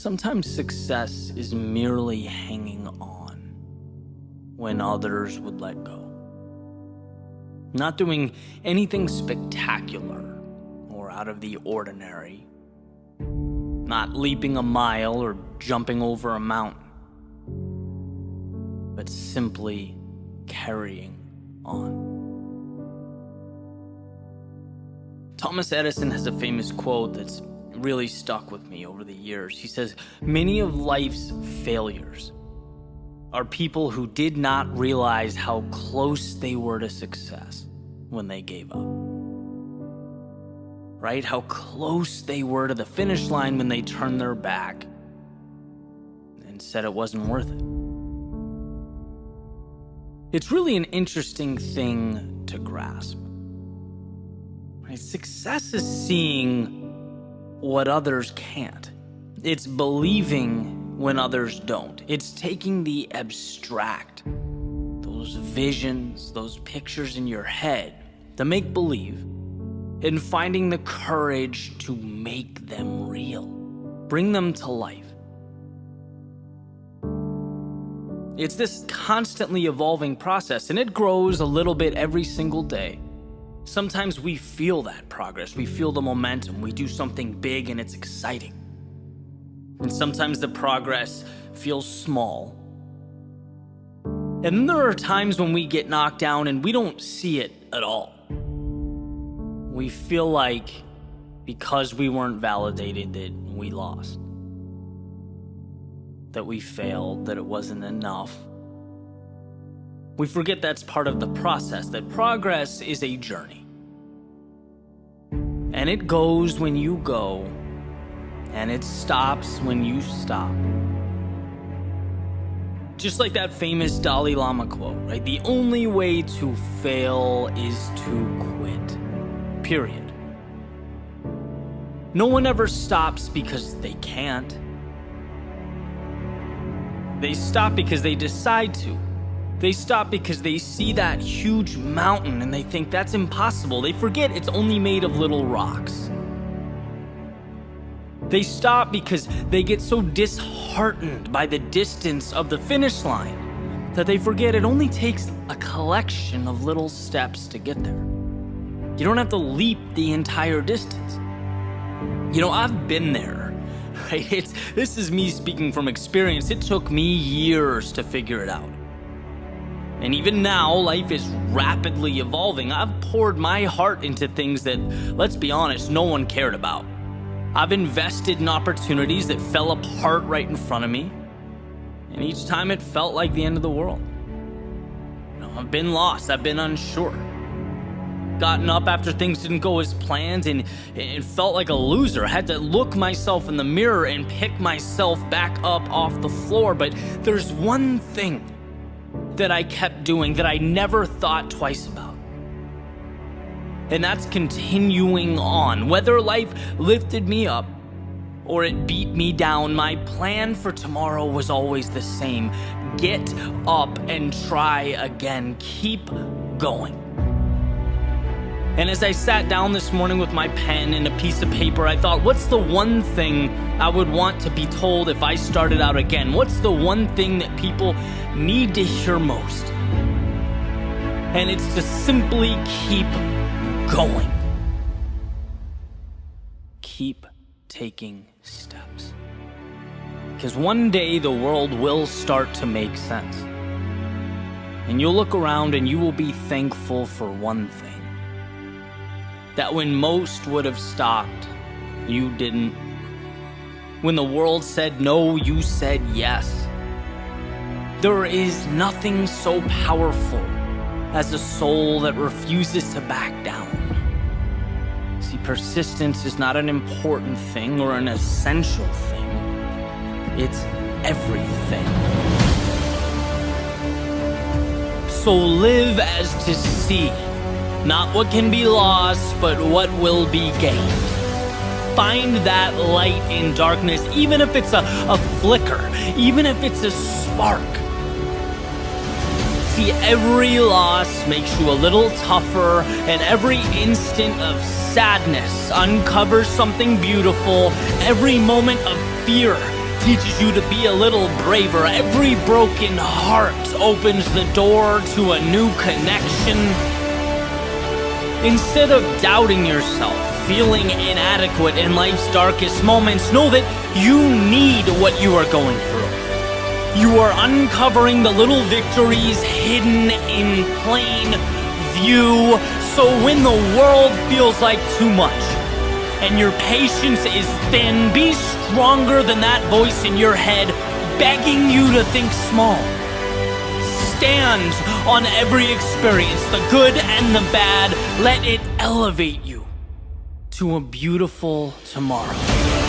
Sometimes success is merely hanging on when others would let go. Not doing anything spectacular or out of the ordinary. Not leaping a mile or jumping over a mountain. But simply carrying on. Thomas Edison has a famous quote that's really stuck with me over the years. He says, "Many of life's failures are people who did not realize how close they were to success when they gave up." Right? How close they were to the finish line when they turned their back and said it wasn't worth it. It's really an interesting thing to grasp. Right? Success is seeing what others can't. It's believing when others don't. It's taking the abstract, those visions, those pictures in your head, the make-believe, and finding the courage to make them real, bring them to life. It's this constantly evolving process, and it grows a little bit every single day. Sometimes we feel that progress, we feel the momentum, we do something big and it's exciting. And sometimes the progress feels small. And then there are times when we get knocked down and we don't see it at all. We feel like because we weren't validated that we lost, that we failed, that it wasn't enough. We forget that's part of the process, that progress is a journey. And it goes when you go, and it stops when you stop. Just like that famous Dalai Lama quote, right? The only way to fail is to quit. Period. No one ever stops because they can't. They stop because they decide to. They stop because they see that huge mountain and they think that's impossible. They forget it's only made of little rocks. They stop because they get so disheartened by the distance of the finish line that they forget it only takes a collection of little steps to get there. You don't have to leap the entire distance. You know, I've been there, right? This is me speaking from experience. It took me years to figure it out. And even now, life is rapidly evolving. I've poured my heart into things that, let's be honest, no one cared about. I've invested in opportunities that fell apart right in front of me. And each time it felt like the end of the world. You know, I've been lost, I've been unsure. Gotten up after things didn't go as planned and it felt like a loser. I had to look myself in the mirror and pick myself back up off the floor. But there's one thing that I kept doing that I never thought twice about. And that's continuing on. Whether life lifted me up or it beat me down, my plan for tomorrow was always the same. Get up and try again. Keep going. And as I sat down this morning with my pen and a piece of paper, I thought, what's the one thing I would want to be told if I started out again? What's the one thing that people need to hear most? And it's to simply keep going. Keep taking steps. Because one day the world will start to make sense. And you'll look around and you will be thankful for one thing. That when most would have stopped, you didn't. When the world said no, you said yes. There is nothing so powerful as a soul that refuses to back down. See, persistence is not an important thing or an essential thing. It's everything. So live as to see. Not what can be lost, but what will be gained. Find that light in darkness, even if it's a flicker, even if it's a spark. See, every loss makes you a little tougher, and every instant of sadness uncovers something beautiful. Every moment of fear teaches you to be a little braver. Every broken heart opens the door to a new connection. Instead of doubting yourself, feeling inadequate in life's darkest moments, know that you need what you are going through. You are uncovering the little victories hidden in plain view. So when the world feels like too much and your patience is thin, be stronger than that voice in your head begging you to think small. Stand on every experience, the good and the bad. Let it elevate you to a beautiful tomorrow.